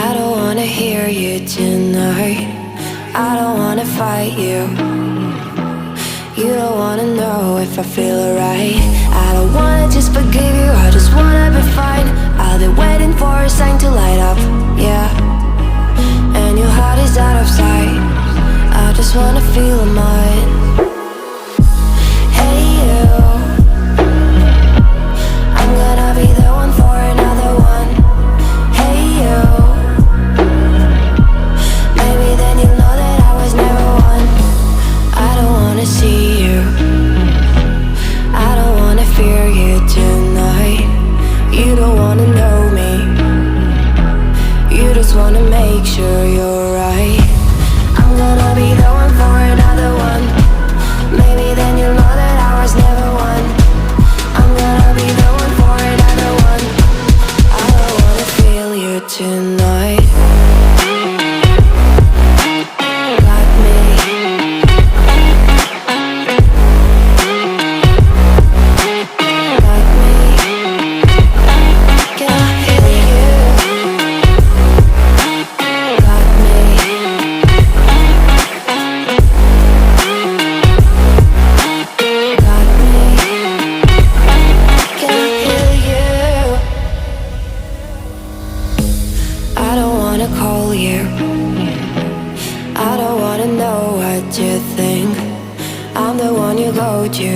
I don't wanna hear you tonight. I don't wanna fight you. You don't wanna know if I feel alright. I don't wanna just forgive you, I just wanna be fine. I'll be waiting for a sign to light up, yeah. And your heart is out of sight. I just wanna feel mine. Hey you, I'm gonna be the one for another one. Hey you, maybe then you'll know that I was never one. I don't wanna see you, I don't wanna fear you tonight. You don't wanna know me, you just wanna make sure you're right. I'm gonna be the one for another one. Maybe then you'll know that I was never one. I'm gonna be the one for another one. I don't wanna feel you tonight. Got me. Got me. Can I feel you? Got me. Got me. Can I feel you? I don't wanna call you, I don't wanna know what you think. I'm the one you go to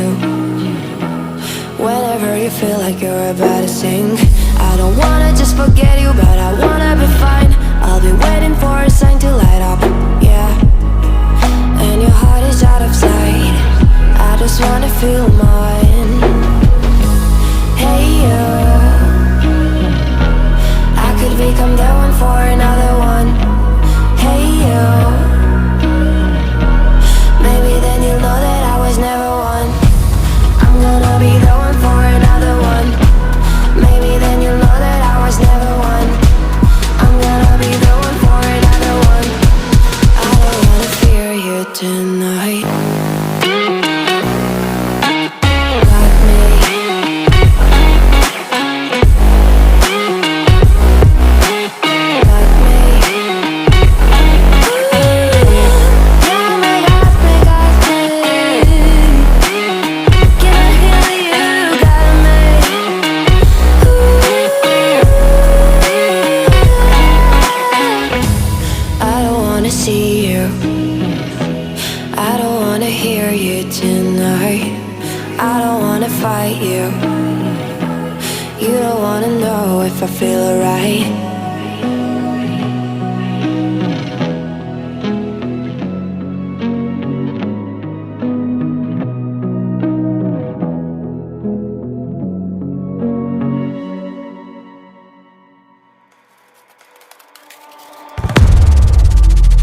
whenever you feel like you're about to sink. I don't wanna just forget you, but I wanna be fine. I'll be waiting for a sign to light up, yeah. And your heart is out of sight. I just wanna feel mine. Hey you, I could become the one for another one. Hey you, maybe then you'll know that I was never one. I'm gonna be the one for another one. Maybe then you'll know that I was never one. I'm gonna be the one for another one. I don't wanna fear you tonight. Got me. Got me. Got me, got me, got me. Can I hear you? Got me. I don't wanna see you, I don't wanna hear you tonight. I don't wanna fight you. You don't wanna know if I feel alright.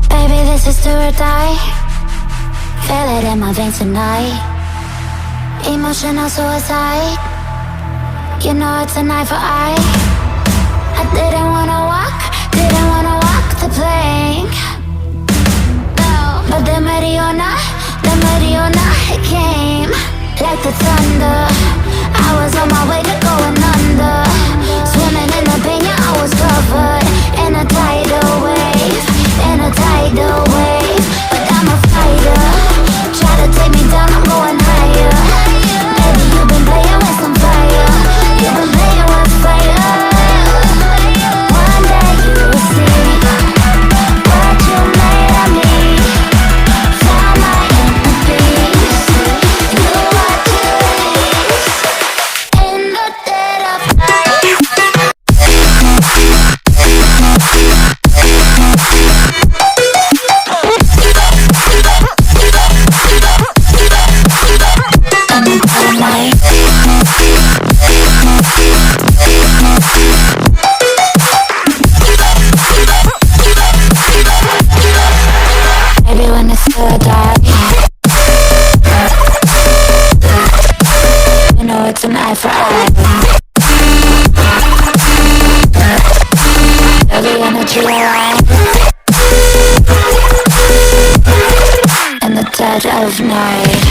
Baby, this is do or die. Feel it in my veins tonight. Emotional suicide. You know it's an eye for eye. I didn't wanna walk the plank. No, but the Mariona, it came like the thunder. I was on my way to going under. Swimming in the pain, yeah, I was covered in a tidal wave, but I'm a fighter. Try to take me down, I'm going higher. Baby, you've been playing with some fire. You've been playing with fire. One day you will see what you made of me. Found my inner peace. You are peace in the dead of night. Maybe when it's still dark, you know it's an eye for eye. Every energy alive in the dead of night.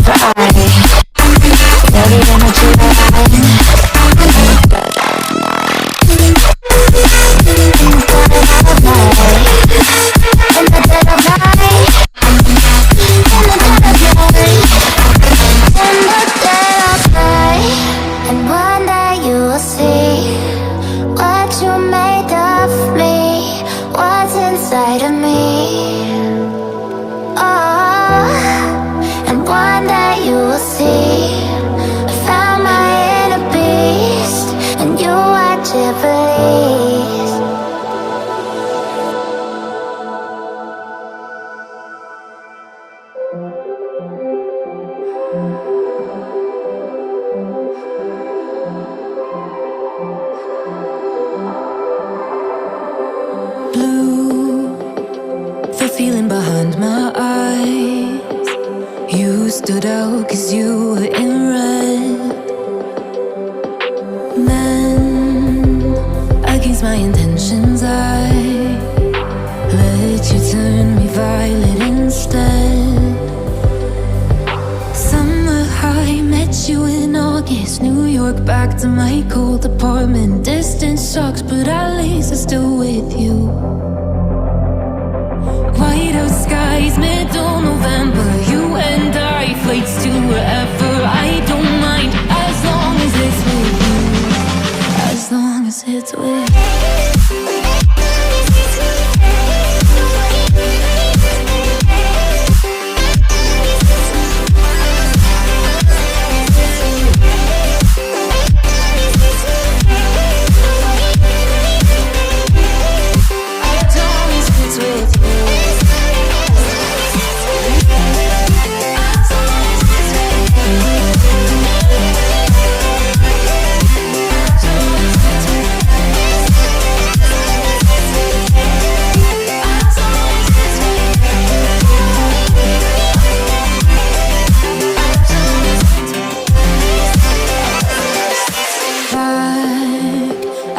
tonight for I feel the energy align. In the dead of night, in the dead of night, in the dead of night. And one day you will see what you made of me, what's inside of me. Oh, and one day you will see I found my inner beast, and you watch it release. Blue, the feeling behind my eyes. You stood out 'cause you were in red. Men, against my intentions, I let you turn me violet instead. Summer high, met you in August. New York, back to my cold apartment. Distance sucks, but at least I'm still with you. White out skies, middle November. You and I, flights to wherever. I don't mind, as long as it's with you. As long as it's with you.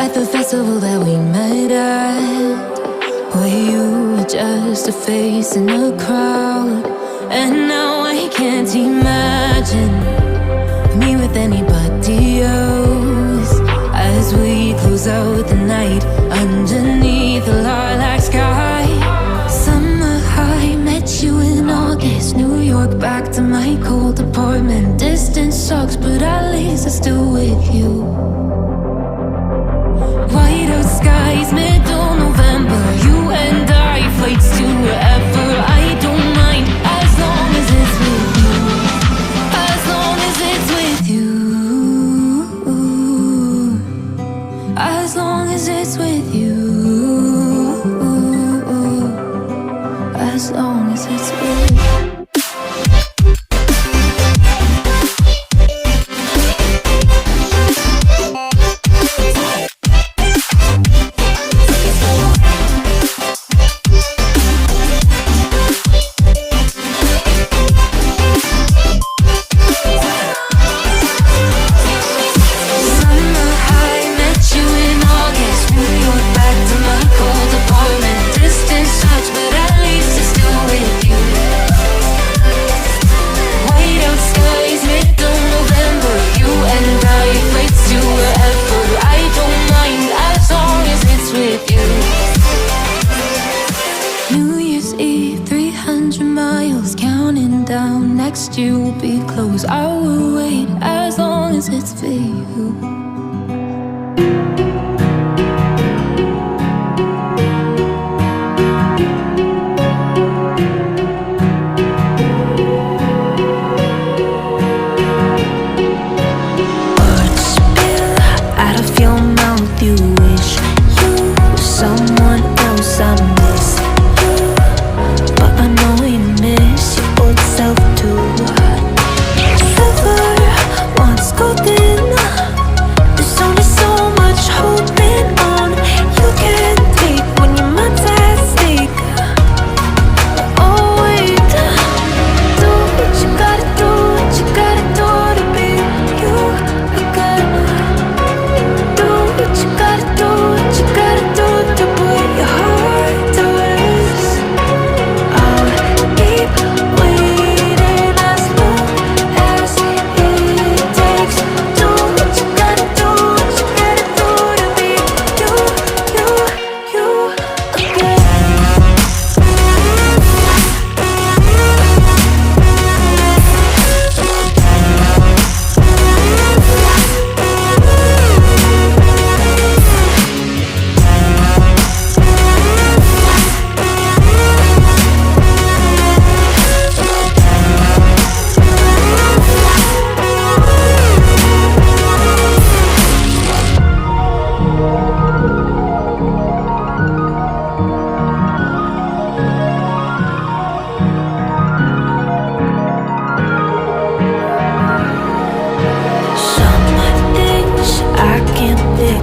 At the festival that we met at, where you were just a face in a crowd. And now I can't imagine me with anybody else. As we close out the night underneath the lilac sky. Summer high, met you in August. New York, back to my cold apartment. Distance sucks, but at least I'm still with you. White out skies, middle November. You and I, flights to wherever. I don't mind, as long as it's with you. As long as it's with you. As long as it's with you. As long as it's with you. Next year will be close. I will wait as long as it's for you. Words spill out of your mouth. You wish you were someone else. I miss you, but I know you miss your old self too. Silver once golden. There's only so much hope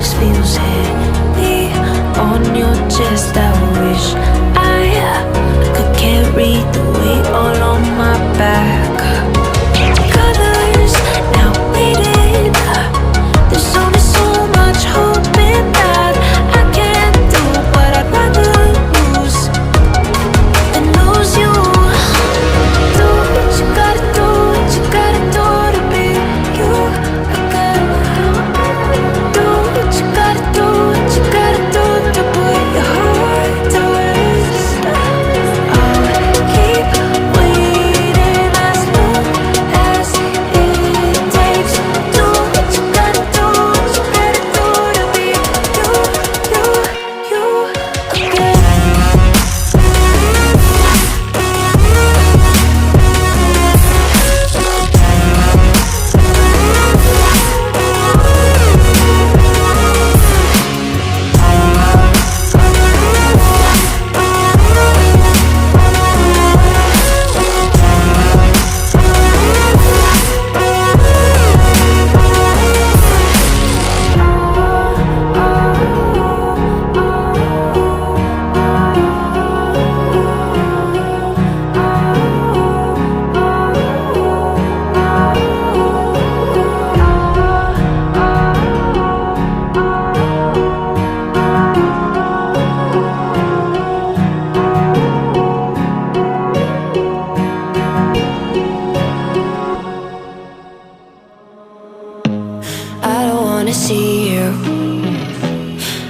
just feels heavy on your chest. I wish I could carry the weight all on my back. Colors now faded. There's only so much hoping that I can't do, but I'd rather lose than lose you. Do what you gotta do, what you gotta do to be you again. Do what you gotta do, what you gotta do to put your heart to rest. I'll keep waiting as long as it takes. Do what you gotta do, what you gotta do to be you again. I don't wanna see you,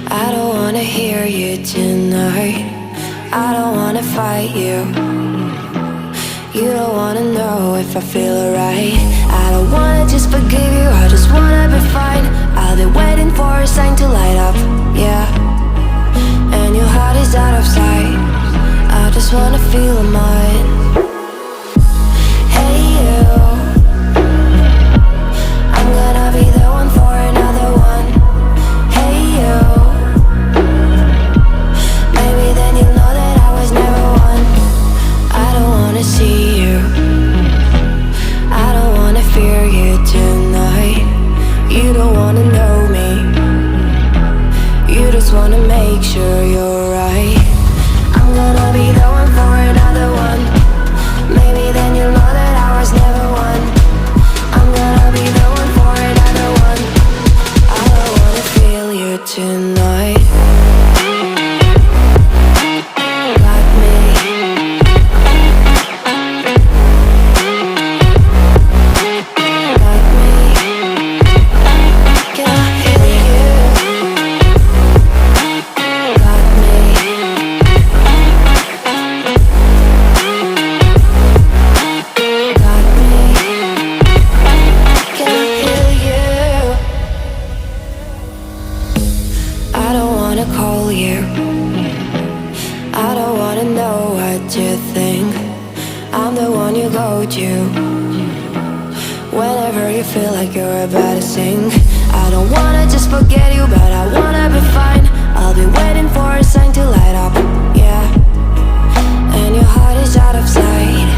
I don't wanna hear you tonight. I don't wanna fight you, you don't wanna know if I feel alright. I don't wanna just forgive you, I just wanna be fine. I'll be waiting for a sign to light up, yeah. And your heart is out of sight, I just wanna feel mine. Hey you, I'm gonna be the one for another one. Hey you, maybe then you'll know that I was never one. I don't wanna see you, I don't wanna fear you tonight. You don't wanna know me, you just wanna make sure you're right. I'm gonna be the one for another one. Maybe then you'll know that I was never one. I'm gonna be the one for another one. I don't wanna feel you tonight. Got me. Got me. Can I hear you? Got me. Got me. Can I hear you? I don't wanna call you, I don't wanna know what you think. I'm the one you go to whenever you feel like you're about to sink. I don't wanna just forget you, but I wanna be fine. I'll be waiting for a sign to light up, yeah. And your heart is out of sight,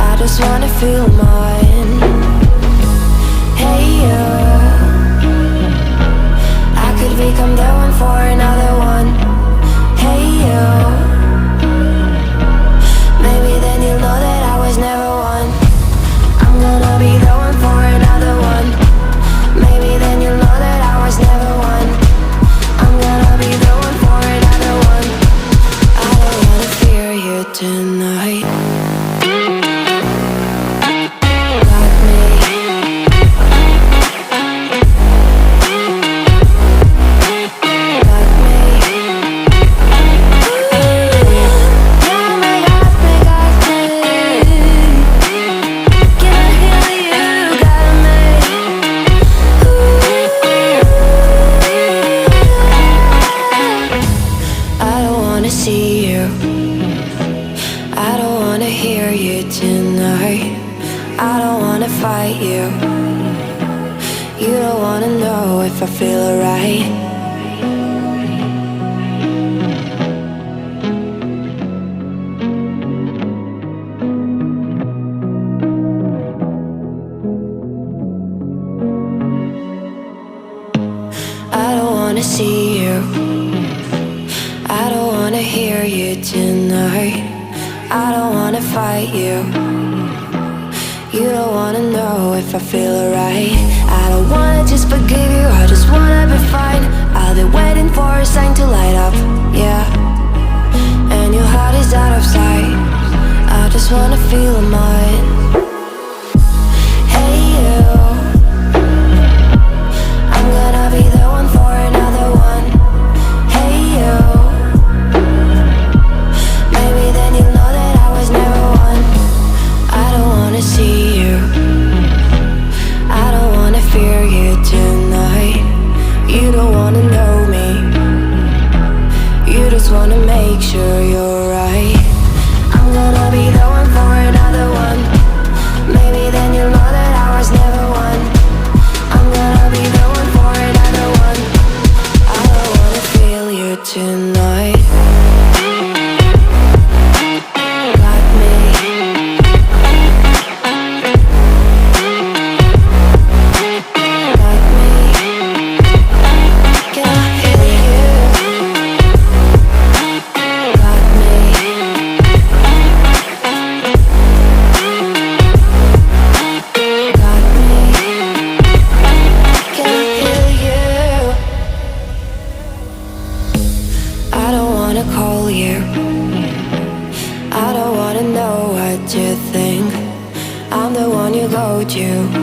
I just wanna feel mine. Hey you, I could become the one for another one. Hey you, maybe then you'll know that I was never one. I'm gonna be the one for another one. Maybe then you'll know that I was never one. I'm gonna be the one for another one. I don't wanna fear you tonight. Got me. Got me. Got me, got me, got me. Can I hear you? Got me. I don't wanna see you, I don't wanna hear you tonight. I don't wanna fight you, you don't wanna know if I feel alright. I don't wanna wanna see you. I don't wanna hear you tonight. I don't wanna fight you. You don't wanna know if I feel alright. I don't wanna just forgive you, I just wanna be fine. I'll be waiting for a sign to light up, yeah. And your heart is out of sight. I just wanna feel mine. Hey you, I'm gonna be the one for another one. Hey you, maybe then you'll know that I was never one. I don't wanna see you, I don't wanna fear you tonight. You don't wanna know me, you just wanna make sure you're right. I'm gonna be the one for another one. Maybe then you'll know that I was never one. I'm gonna be the one for another one. I don't wanna feel you tonight. Got me. Got me. Can I hear you? Got me. Got me. Can I hear you? I don't wanna call you. I don't wanna know what you think. I'm the one you go to.